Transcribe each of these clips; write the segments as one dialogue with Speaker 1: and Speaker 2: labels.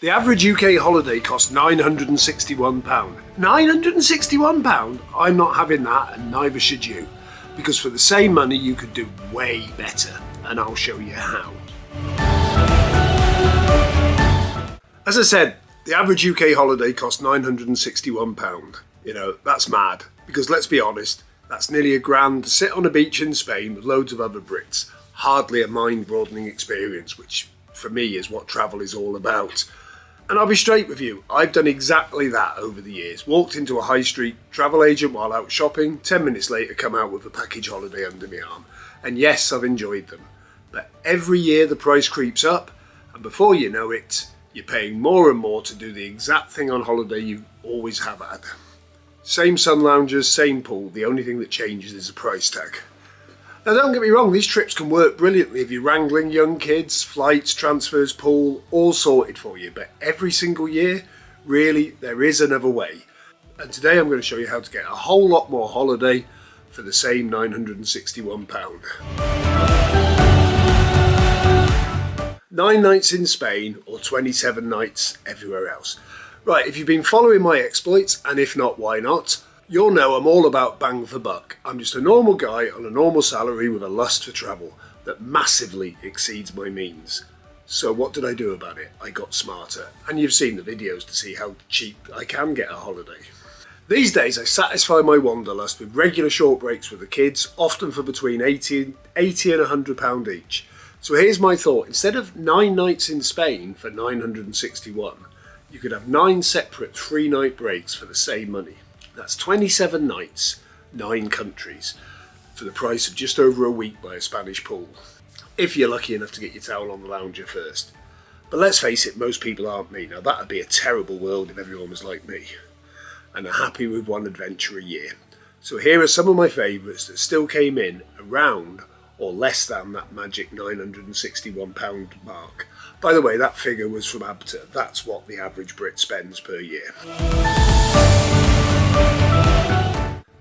Speaker 1: The average UK holiday costs £961. £961? I'm not having that, and neither should you. Because for the same money you could do way better, and I'll show you how. As I said, the average UK holiday costs £961. You know, that's mad, because let's be honest, that's nearly £1,000 to sit on a beach in Spain with loads of other Brits. Hardly a mind-broadening experience, which for me is what travel is all about. And I'll be straight with you, I've done exactly that over the years. Walked into a high street travel agent while out shopping, 10 minutes later come out with a package holiday under my arm. And yes, I've enjoyed them. But every year the price creeps up, and before you know it, you're paying more and more to do the exact thing on holiday you always have had. Same sun loungers, same pool, the only thing that changes is the price tag. Now don't get me wrong, these trips can work brilliantly if you're wrangling young kids, flights, transfers, pool, all sorted for you. But every single year, really, there is another way. And today I'm going to show you how to get a whole lot more holiday for the same £961. 9 nights in Spain or 27 nights everywhere else. Right, if you've been following my exploits, and if not, why not? You'll know I'm all about bang for buck. I'm just a normal guy on a normal salary with a lust for travel that massively exceeds my means. So what did I do about it? I got smarter. And you've seen the videos to see how cheap I can get a holiday. These days I satisfy my wanderlust with regular short breaks with the kids, often for between £80 and £100 each. So here's my thought. Instead of 9 nights in Spain for £961, you could have 9 separate 3-night breaks for the same money. That's 27 nights, 9 countries, for the price of just over a week by a Spanish pool. If you're lucky enough to get your towel on the lounger first. But let's face it, most people aren't me. Now that'd be a terrible world if everyone was like me. And are happy with one adventure a year. So here are some of my favourites that still came in around or less than that magic £961 mark. By the way, that figure was from ABTA. That's what the average Brit spends per year.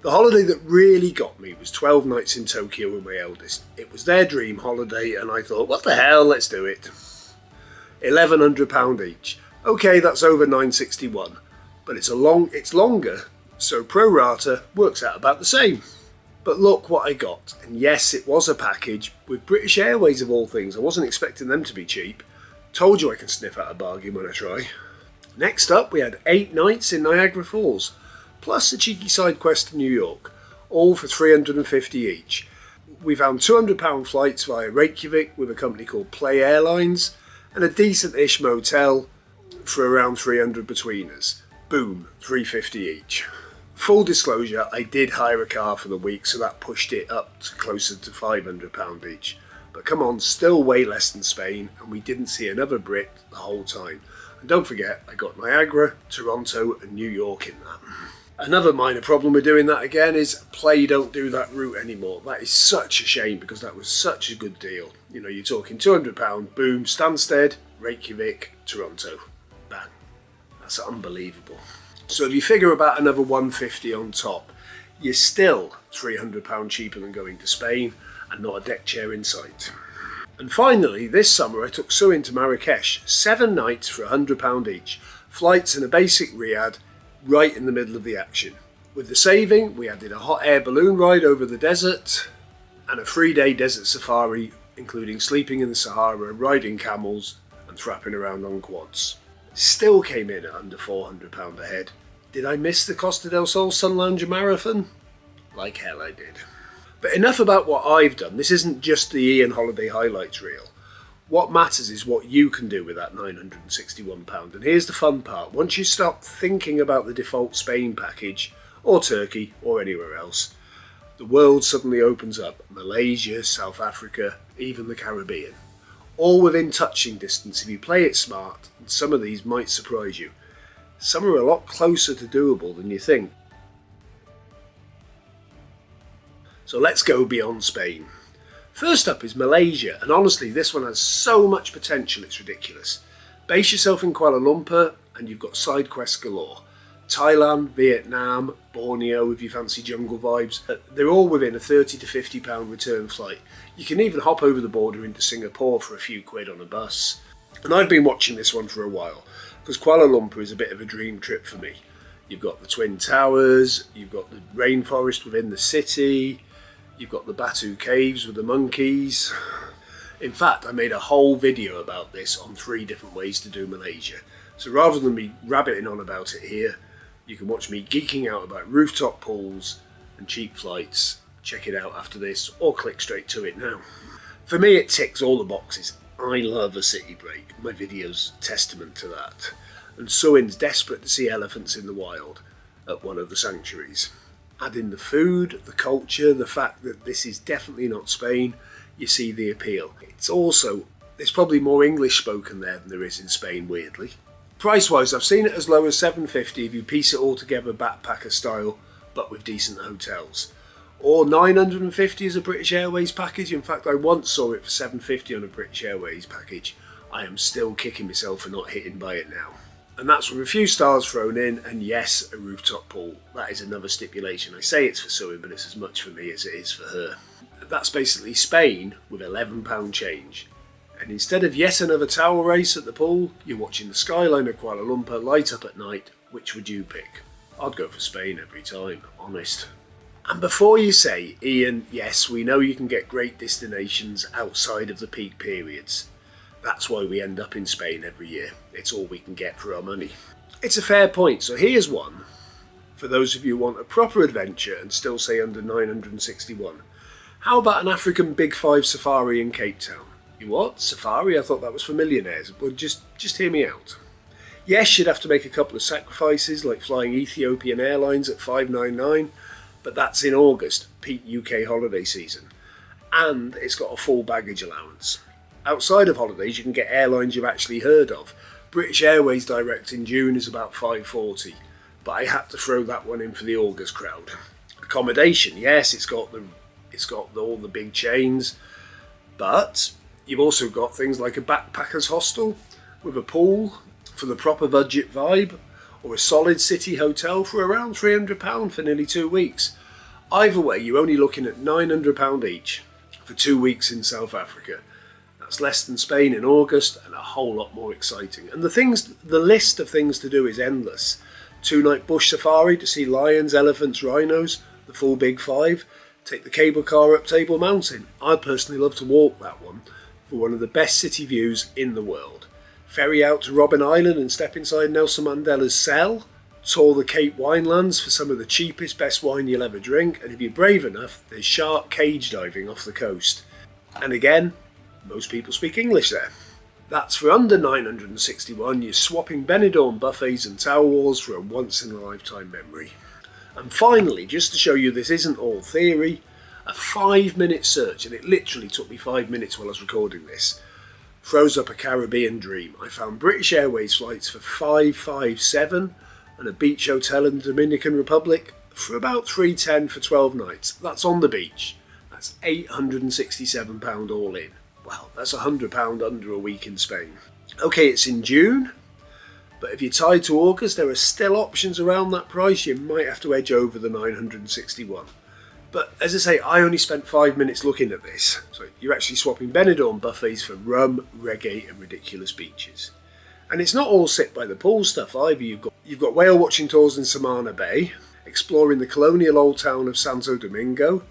Speaker 1: The holiday that really got me was 12 nights in Tokyo with my eldest. It was their dream holiday and I thought, what the hell, let's do it. £1,100 each. Okay, that's over £961, but it's longer, so pro rata works out about the same. But look what I got, and yes, it was a package with British Airways of all things. I wasn't expecting them to be cheap. Told you I can sniff out a bargain when I try. Next up, we had 8 nights in Niagara Falls, plus a cheeky side quest to New York, all for $350 each. We found £200 flights via Reykjavik with a company called Play Airlines, and a decent-ish motel for around $300 between us. Boom, $350 each. Full disclosure, I did hire a car for the week, so that pushed it up to closer to £500 each. But come on, still way less than Spain, and we didn't see another Brit the whole time. And don't forget, I got Niagara, Toronto and New York in that. Another minor problem with doing that again is Play don't do that route anymore. That is such a shame because that was such a good deal. You know, you're talking £200, boom, Stansted, Reykjavik, Toronto. Bang. That's unbelievable. So if you figure about another £150 on top, you're still £300 cheaper than going to Spain and not a deck chair in sight. And finally, this summer I took Sue into Marrakesh, 7 nights for £100 each, flights and a basic riad, right in the middle of the action. With the saving, we added a hot air balloon ride over the desert and a 3-day desert safari, including sleeping in the Sahara, riding camels and thrapping around on quads. Still came in at under £400 a head. Did I miss the Costa del Sol Sun Lounger Marathon? Like hell I did. But enough about what I've done. This isn't just the Ian Holiday highlights reel. What matters is what you can do with that £961. And here's the fun part. Once you stop thinking about the default Spain package, or Turkey, or anywhere else, the world suddenly opens up. Malaysia, South Africa, even the Caribbean. All within touching distance if you play it smart, and some of these might surprise you. Some are a lot closer to doable than you think. So let's go beyond Spain. First up is Malaysia, and honestly this one has so much potential it's ridiculous. Base yourself in Kuala Lumpur and you've got side quests galore. Thailand, Vietnam, Borneo if you fancy jungle vibes, they're all within a £30 to £50 return flight. You can even hop over the border into Singapore for a few quid on a bus. And I've been watching this one for a while, because Kuala Lumpur is a bit of a dream trip for me. You've got the Twin Towers, you've got the rainforest within the city, you've got the Batu Caves with the monkeys. In fact, I made a whole video about this on 3 different ways to do Malaysia. So rather than me rabbiting on about it here, you can watch me geeking out about rooftop pools and cheap flights. Check it out after this, or click straight to it now. For me, it ticks all the boxes. I love a city break. My video's testament to that. And Suin's desperate to see elephants in the wild at one of the sanctuaries. Add in the food, the culture, the fact that this is definitely not Spain, you see the appeal. There's probably more English spoken there than there is in Spain, weirdly. Price-wise, I've seen it as low as $750 if you piece it all together backpacker style, but with decent hotels. Or $950 as a British Airways package. In fact, I once saw it for $750 on a British Airways package. I am still kicking myself for not hitting by it now. And that's with a few stars thrown in, and yes, a rooftop pool. That is another stipulation. I say it's for Suin, but it's as much for me as it is for her. That's basically Spain with £11 change. And instead of yet another tower race at the pool, you're watching the skyline of Kuala Lumpur light up at night. Which would you pick? I'd go for Spain every time, honest. And before you say, Ian, yes, we know you can get great destinations outside of the peak periods. That's why we end up in Spain every year. It's all we can get for our money. It's a fair point, so here's one. For those of you who want a proper adventure and still say under 961. How about an African Big 5 safari in Cape Town? You what? Safari? I thought that was for millionaires. Well, just hear me out. Yes, you'd have to make a couple of sacrifices, like flying Ethiopian Airlines at $599, but that's in August, peak UK holiday season. And it's got a full baggage allowance. Outside of holidays, you can get airlines you've actually heard of. British Airways direct in June is about $540, but I had to throw that one in for the August crowd. Accommodation, yes, it's got all the big chains, but you've also got things like a backpackers hostel with a pool for the proper budget vibe, or a solid city hotel for around £300 for nearly 2 weeks. Either way, you're only looking at £900 each for 2 weeks in South Africa. That's less than Spain in August and a whole lot more exciting. And the list of things to do is endless. 2-night bush safari to see lions, elephants, rhinos, the full Big 5. Take the cable car up Table Mountain. I'd personally love to walk that one for one of the best city views in the world. Ferry out to Robben Island and step inside Nelson Mandela's cell. Tour the Cape Winelands for some of the cheapest, best wine you'll ever drink. And if you're brave enough, there's shark cage diving off the coast. And again, most people speak English there. That's for under 961. You're swapping Benidorm buffets and tower walls for a once-in-a-lifetime memory. And finally, just to show you this isn't all theory, a 5-minute search, and it literally took me 5 minutes while I was recording this, throws up a Caribbean dream. I found British Airways flights for $557 and a beach hotel in the Dominican Republic for about $310 for 12 nights. That's on the beach. That's £867 all in. Wow, that's £100 under a week in Spain. Okay, it's in June, but if you're tied to August, there are still options around that price. You might have to edge over the 961. But as I say, I only spent 5 minutes looking at this. So you're actually swapping Benidorm buffets for rum, reggae and ridiculous beaches. And it's not all sit by the pool stuff either. You've got whale watching tours in Samana Bay, exploring the colonial old town of Santo Domingo,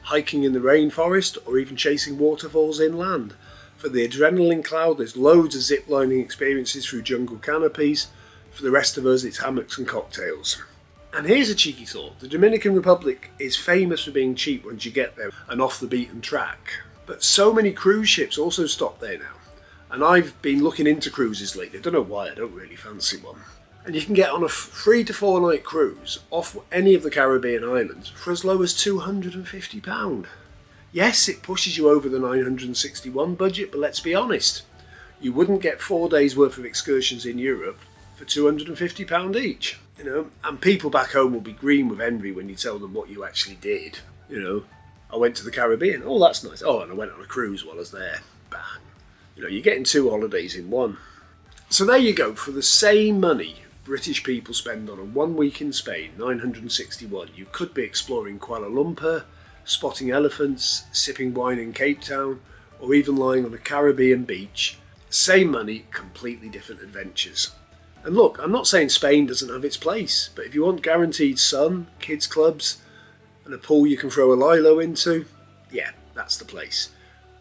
Speaker 1: hiking in the rainforest, or even chasing waterfalls inland. For the adrenaline cloud, there's loads of zip-lining experiences through jungle canopies. For the rest of us, it's hammocks and cocktails. And here's a cheeky thought. The Dominican Republic is famous for being cheap once you get there and off the beaten track. But so many cruise ships also stop there now. And I've been looking into cruises lately. I don't know why, I don't really fancy one. And you can get on a 3 to 4 night cruise off any of the Caribbean islands for as low as £250. Yes, it pushes you over the 961 budget, but let's be honest. You wouldn't get 4 days worth of excursions in Europe for £250 each. You know, and people back home will be green with envy when you tell them what you actually did. You know, I went to the Caribbean. Oh, that's nice. Oh, and I went on a cruise while I was there. Bang. You know, you're getting 2 holidays in one. So there you go. For the same money British people spend on a 1 week in Spain, 961, you could be exploring Kuala Lumpur, spotting elephants, sipping wine in Cape Town, or even lying on a Caribbean beach, Same money, completely different adventures. And look, I'm not saying Spain doesn't have its place, but if you want guaranteed sun, kids clubs, and a pool you can throw a lilo into, yeah, that's the place.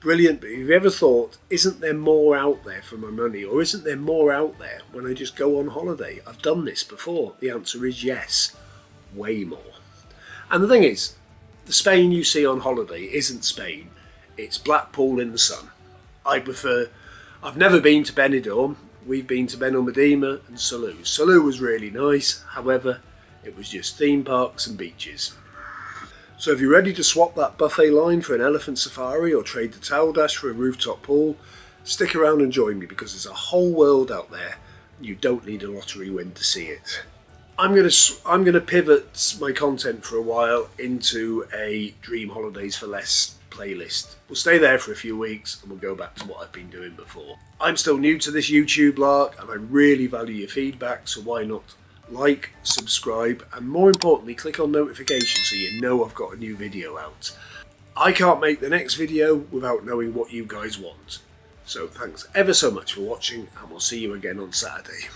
Speaker 1: Brilliant, but have you ever thought, isn't there more out there for my money, or isn't there more out there when I just go on holiday? I've done this before. The answer is yes, way more. And the thing is, the Spain you see on holiday isn't Spain, it's Blackpool in the sun. I've never been to Benidorm. We've been to Benalmadena and Salou. Salou was really nice, however, it was just theme parks and beaches. So if you're ready to swap that buffet line for an elephant safari or trade the towel dash for a rooftop pool, stick around and join me because there's a whole world out there and you don't need a lottery win to see it. I'm gonna pivot my content for a while into a Dream Holidays for Less playlist. We'll stay there for a few weeks and we'll go back to what I've been doing before. I'm still new to this YouTube lark and I really value your feedback, so why not like, subscribe, and more importantly click on notifications so you know I've got a new video out. I can't make the next video without knowing what you guys want. So thanks ever so much for watching and we'll see you again on Saturday.